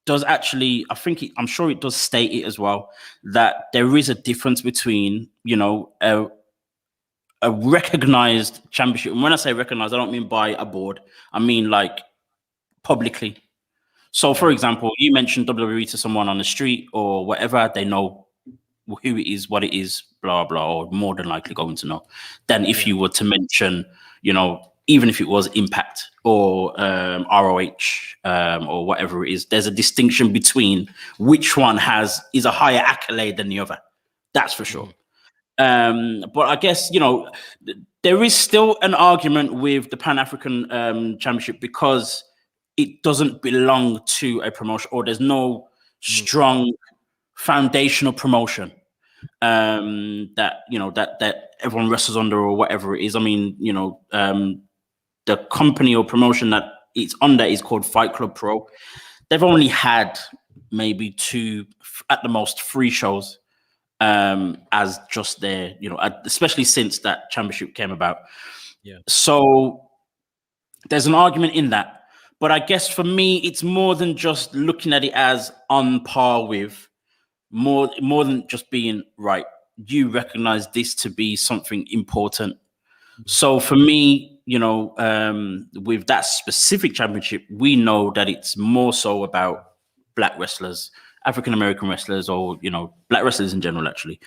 does actually, I'm sure it does state it as well, that there is a difference between, a recognized championship. And when I say recognized, I don't mean by a board. I mean like publicly. So, for example, you mentioned WWE to someone on the street or whatever, they know who it is, what it is, blah, blah, or more than likely going to know. Then if you were to mention, even if it was Impact or ROH or whatever it is, there's a distinction between which one is a higher accolade than the other. That's for sure. But I guess, there is still an argument with the Pan-African Championship because it doesn't belong to a promotion, or there's no strong foundational promotion that everyone wrestles under or whatever it is. I mean, the company or promotion that it's under is called Fight Club Pro. They've only had maybe 2, at the most 3 shows as just their, especially since that championship came about. So there's an argument in that. But I guess for me, it's more than just looking at it as on par with, more than just being right. you recognize this to be something important. So for me, with that specific championship, we know that it's more so about black wrestlers, African American wrestlers, or black wrestlers in general, actually.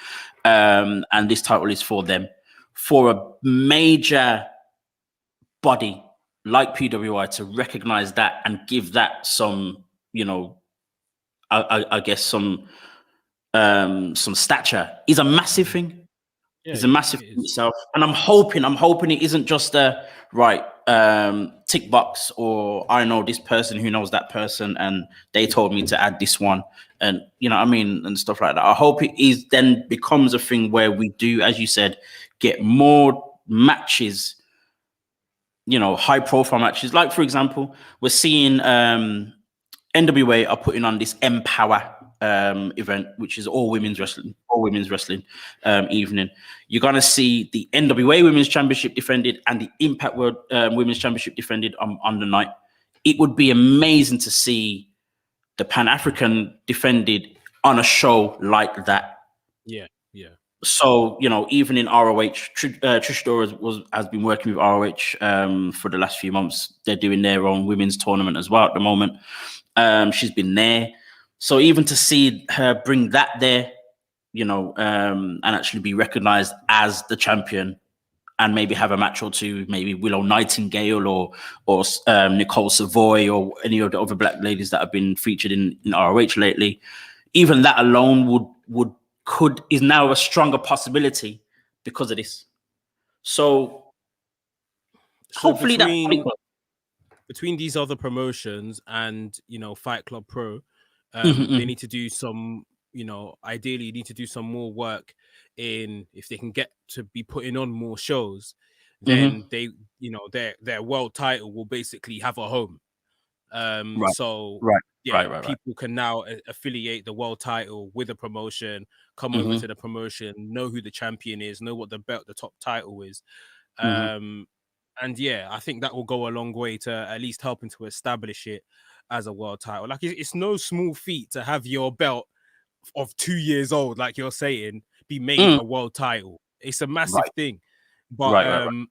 And this title is for them, for a major body like PWI to recognize that and give that some, I guess some stature is a massive thing. Yeah, it's a massive thing itself, and I'm hoping it isn't just a tick box, or I know this person who knows that person and they told me to add this one, and and stuff like that. I hope it is then becomes a thing where we do, as you said, get more matches, high profile matches. Like, for example, we're seeing NWA are putting on this Empower event, which is all women's wrestling evening. You're gonna see the NWA Women's Championship defended and the Impact World Women's Championship defended on the night. It would be amazing to see the Pan-African defended on a show like that. Yeah. So even in ROH, Trish Dora has been working with ROH for the last few months. They're doing their own women's tournament as well at the moment. She's been there. So even to see her bring that there, and actually be recognized as the champion, and maybe have a match or two, maybe Willow Nightingale or Nicole Savoy or any of the other black ladies that have been featured in ROH lately, even that alone is now a stronger possibility because of this. So hopefully between these other promotions and Fight Club Pro, they need to do some, ideally need to do some more work in, if they can get to be putting on more shows, then they, their world title will basically have a home. People can now affiliate the world title with a promotion, come over to the promotion, know who the champion is, know what the top title is. And yeah, I think that will go a long way to at least helping to establish it as a world title. Like, it's no small feat to have your belt of 2 years old, like you're saying, be made a world title. It's a massive thing. But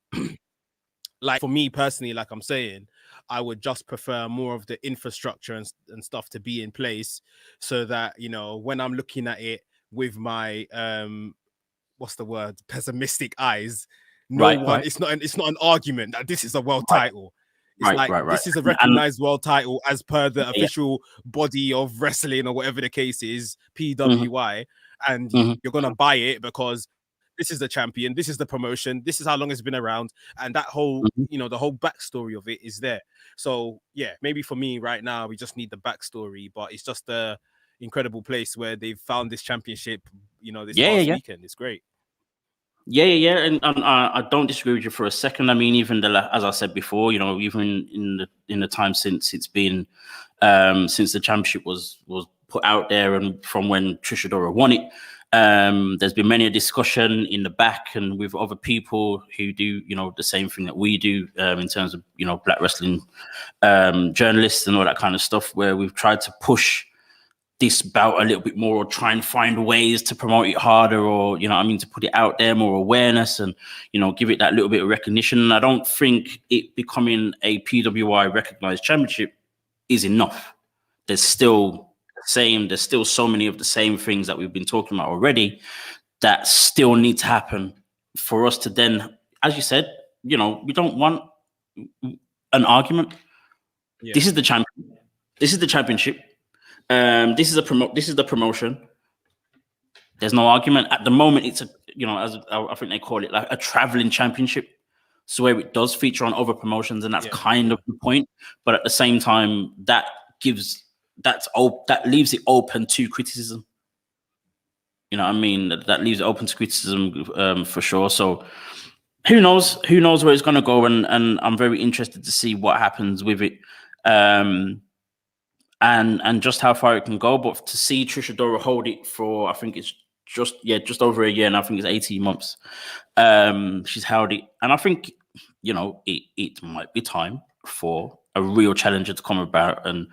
like, for me personally, like I'm saying, I would just prefer more of the infrastructure and stuff to be in place, so that when I'm looking at it with my what's the word, pessimistic eyes, it's not an argument that this is a world title. It's this is a recognized world title as per the official body of wrestling, or whatever the case is, PWI, and you're gonna buy it because this is the champion, this is the promotion, this is how long it's been around, and that whole the whole backstory of it is there. So yeah, maybe for me right now we just need the backstory, but it's just a incredible place where they've found this championship this past weekend. It's great. Yeah, and I don't disagree with you for a second. I mean, even as I said before, even in the time since it's been since the championship was put out there, and from when Trish Adora won it, there's been many a discussion in the back and with other people who do the same thing that we do in terms of black wrestling journalists and all that kind of stuff, where we've tried to push this bout a little bit more, or try and find ways to promote it harder, or to put it out there, more awareness, and give it that little bit of recognition. And I don't think it becoming a PWI recognized championship is enough. There's still so many of the same things that we've been talking about already that still need to happen for us to then, as you said, we don't want an argument. This is the champion. This is the championship. This is the promotion. There's no argument at the moment. It's as I think they call it, like a traveling championship, so where it does feature on other promotions, and that's kind of the point. But at the same time, that leaves it open to criticism. That leaves it open to criticism for sure. So who knows where it's going to go, and I'm very interested to see what happens with it. And just how far it can go. But to see Trish Adora hold it for, I think it's just over a year, and I think it's 18 months. She's held it, and I think it might be time for a real challenger to come about and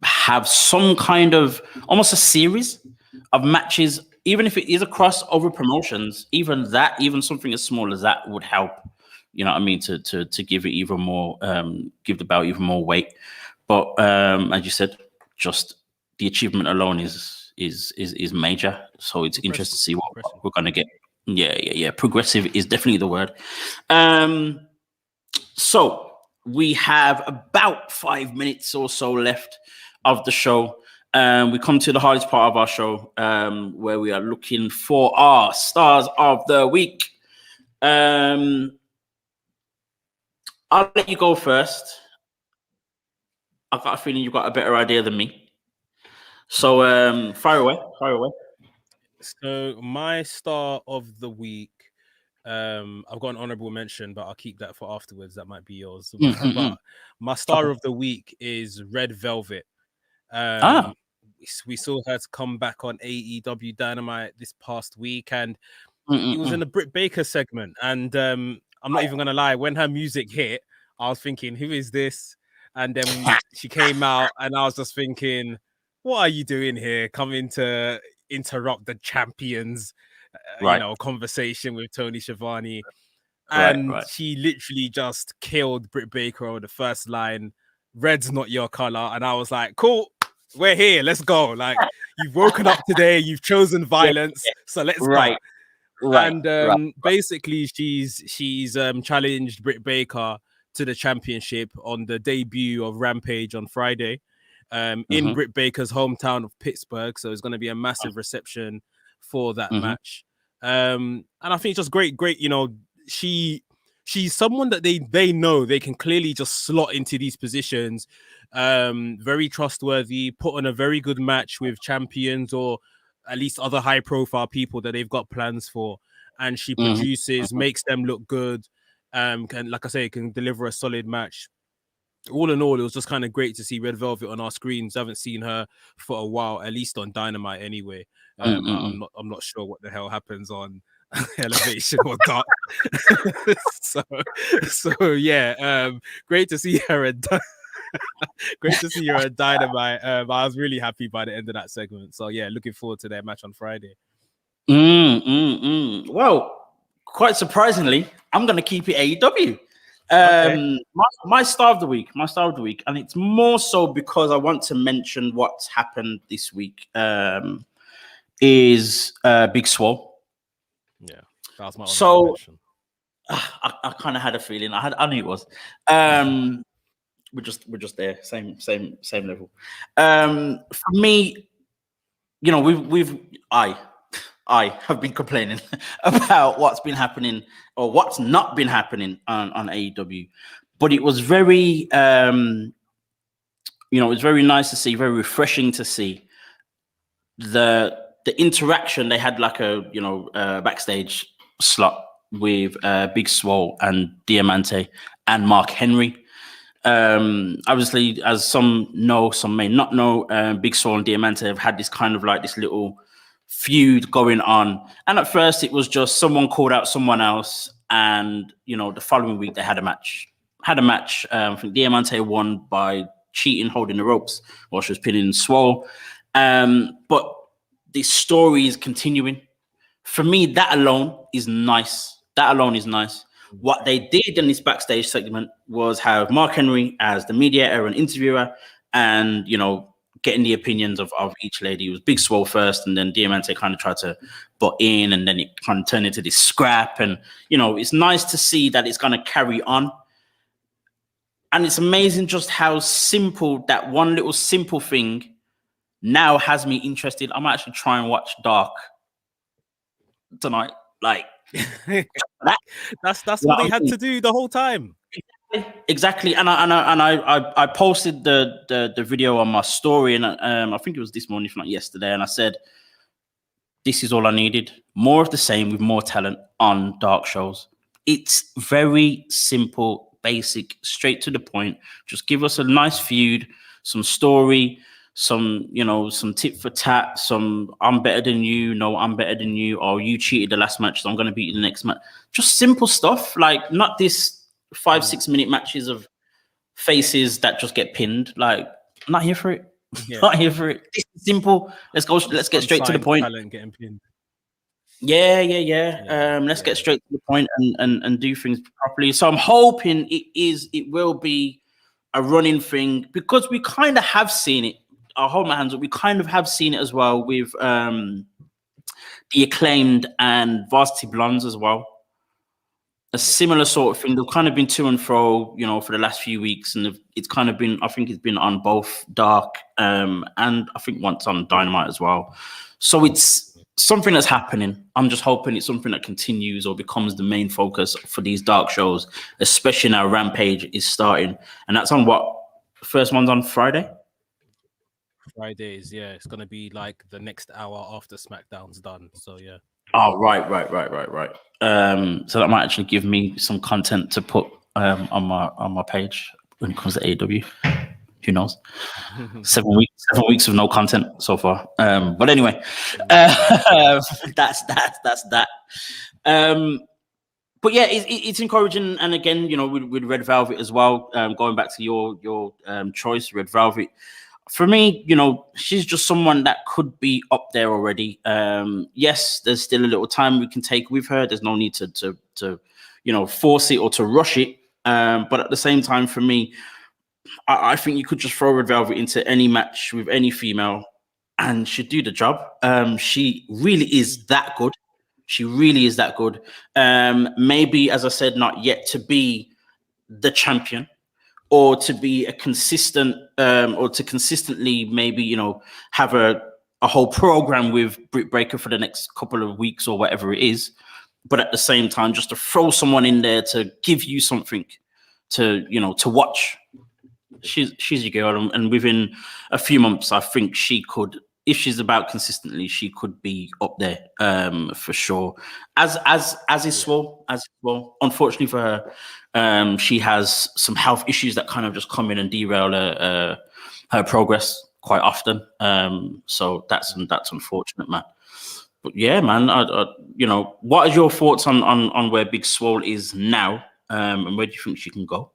have some kind of almost a series of matches even if it is across other promotions, even something as small as that would help. You know what I mean? To give it even more, give the belt even more weight. But as you said, just the achievement alone is major. So it's interesting to see what we're gonna get. Yeah. Progressive is definitely the word. So we have about 5 minutes or so left of the show. We come to the hardest part of our show, where we are looking for our stars of the week. I'll let you go first. I've got a feeling you've got a better idea than me. So fire away. So my star of the week, I've got an honorable mention, but I'll keep that for afterwards. That might be yours. But my star of the week is Red Velvet. We saw her come back on AEW Dynamite this past week, and it was in the Britt Baker segment. And I'm not even gonna lie, when her music hit, I was thinking, who is this? And then she came out, and I was just thinking, what are you doing here? Coming to interrupt the champions, conversation with Tony Schiavone. And she literally just killed Britt Baker on the first line. Red's not your color. And I was like, cool, we're here. Let's go. Like, you've woken up today. You've chosen violence. So let's go. Basically, she's challenged Britt Baker to the championship on the debut of Rampage on Friday, in Britt Baker's hometown of Pittsburgh. So it's going to be a massive reception for that match. And I think it's just great. She's someone that they know they can clearly just slot into these positions. Very trustworthy, put on a very good match with champions or at least other high profile people that they've got plans for. And she produces, makes them look good. Can deliver a solid match. All in all, it was just kind of great to see Red Velvet on our screens. I haven't seen her for a while, at least on Dynamite anyway. I'm not sure what the hell happens on Elevation or Dark. so yeah, great to see her at great to see her at Dynamite. I was really happy by the end of that segment. So yeah, looking forward to their match on Friday. Well, quite surprisingly, I'm going to keep it AEW. My star of the week, and it's more so because I want to mention what's happened this week. Is Big Swole. Yeah, that was my mention. I kind of had a feeling. I knew it was. We're just there, same level. For me, I have been complaining about what's been happening or what's not been happening on AEW, but it was very, it was very nice to see, very refreshing to see the interaction. They had like a backstage slot with Big Swole and Diamante and Mark Henry. Obviously, as some know, some may not know, Big Swole and Diamante have had this kind of like this little feud going on, and at first it was just someone called out someone else, and the following week they had a match. I think Diamante won by cheating, holding the ropes while she was pinning Swole. But the story is continuing. For me, that alone is nice. What they did in this backstage segment was have Mark Henry as the mediator and interviewer, and getting the opinions of each lady. It was Big Swole first, and then Diamante kind of tried to butt in, and then it kind of turned into this scrap. And, it's nice to see that it's going to carry on. And it's amazing just how simple that one little simple thing now has me interested. I'm actually trying to watch Dark tonight. Like, that's what they had to do the whole time. Exactly, and I posted the video on my story, and I think it was this morning, if not yesterday, and I said, this is all I needed. More of the same with more talent on Dark shows. It's very simple, basic, straight to the point. Just give us a nice feud, some story, some tit for tat, some I'm better than you, no, I'm better than you, or you cheated the last match, so I'm going to beat you the next match. Just simple stuff, like not this 5-6 minute matches of faces that just get pinned. Like, I'm not here for it. Not here for it. It's simple. Let's get straight to the point. Getting pinned. Yeah. Let's get straight to the point and do things properly. So I'm hoping it will be a running thing, because we kind of have seen it. I'll hold my hands up. We kind of have seen it as well with the Acclaimed and Varsity Blondes as well. A similar sort of thing. They've kind of been to and fro, for the last few weeks, and it's kind of been. I think it's been on both Dark and I think once on Dynamite as well. So it's something that's happening. I'm just hoping it's something that continues or becomes the main focus for these Dark shows, especially now Rampage is starting, and that's on what? The first one's on Friday. Fridays, it's gonna be like the next hour after SmackDown's done. So yeah. Oh, right. So that might actually give me some content to put on my page when it comes to AEW. Who knows? 7 weeks of no content so far. But anyway, that's that. But yeah, it's encouraging, and again, with Red Velvet as well. Going back to your choice, Red Velvet. For me, she's just someone that could be up there already. Yes, there's still a little time we can take with her. There's no need to force it or to rush it. But at the same time, for me, I think you could just throw Red Velvet into any match with any female, and she'd do the job. She really is that good. She really is that good. Maybe, as I said, not yet to be the champion, or to be a consistent, or to consistently maybe, have a whole program with Britt Baker for the next couple of weeks or whatever it is. But at the same time, just to throw someone in there to give you something to watch. She's your girl, and within a few months, I think she could, if she's about consistently, she could be up there for sure. As is Swole, unfortunately for her, she has some health issues that kind of just come in and derail her progress quite often. So that's unfortunate, man. But yeah, man, what are your thoughts on where Big Swole is now, and where do you think she can go?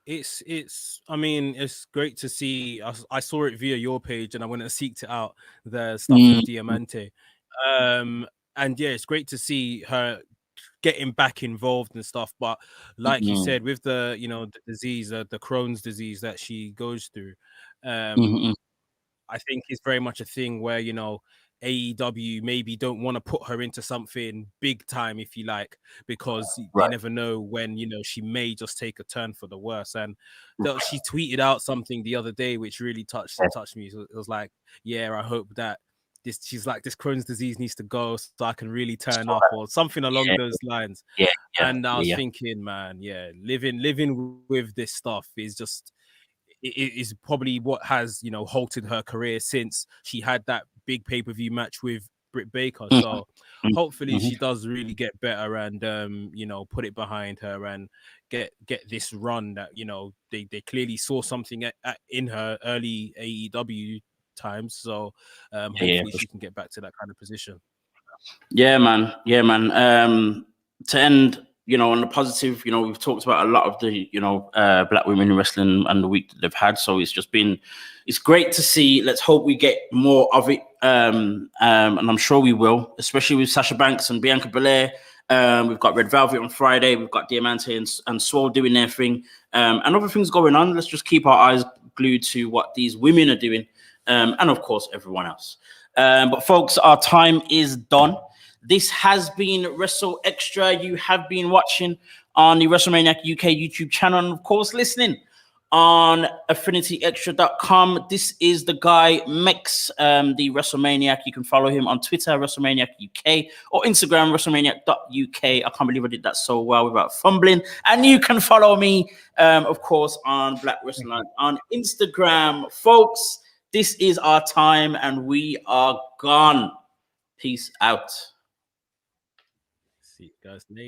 I mean, it's great to see. I saw it via your page, and I went and seeked it out, the stuff with Diamante. And yeah, it's great to see her getting back involved and stuff. But like you said, with the the disease, the Crohn's disease that she goes through, I think it's very much a thing where AEW maybe don't want to put her into something big time, if you like, because they never know when she may just take a turn for the worse. And she tweeted out something the other day which really touched me. So it was like, I hope that she's like, this Crohn's disease needs to go so I can really turn up, or something along those lines. And I was thinking, man, living with this stuff is just, it is probably what has halted her career since she had that big pay-per-view match with Britt Baker. So hopefully she does really get better and put it behind her and get this run that they clearly saw something in her early AEW times. So hopefully she can get back to that kind of position. Yeah, man. To end, on the positive, we've talked about a lot of the, black women in wrestling and the week that they've had. So it's great to see. Let's hope we get more of it. And I'm sure we will, especially with Sasha Banks and Bianca Belair. We've got Red Velvet on Friday. We've got Diamante and Swole doing their thing. And other things going on. Let's just keep our eyes glued to what these women are doing. And of course, everyone else. But folks, our time is done. This has been WrstlXtra. You have been watching on the WrestleManiac UK YouTube channel, and of course, listening on AffinityExtra.com. This is the guy, Mekz, the WrestleManiac. You can follow him on Twitter, WrestleManiac UK, or Instagram, WrestleManiac.uk. I can't believe I did that so well without fumbling. And you can follow me, of course, on Black Wrestling on Instagram. Folks, this is our time, and we are gone. Peace out. See you guys later.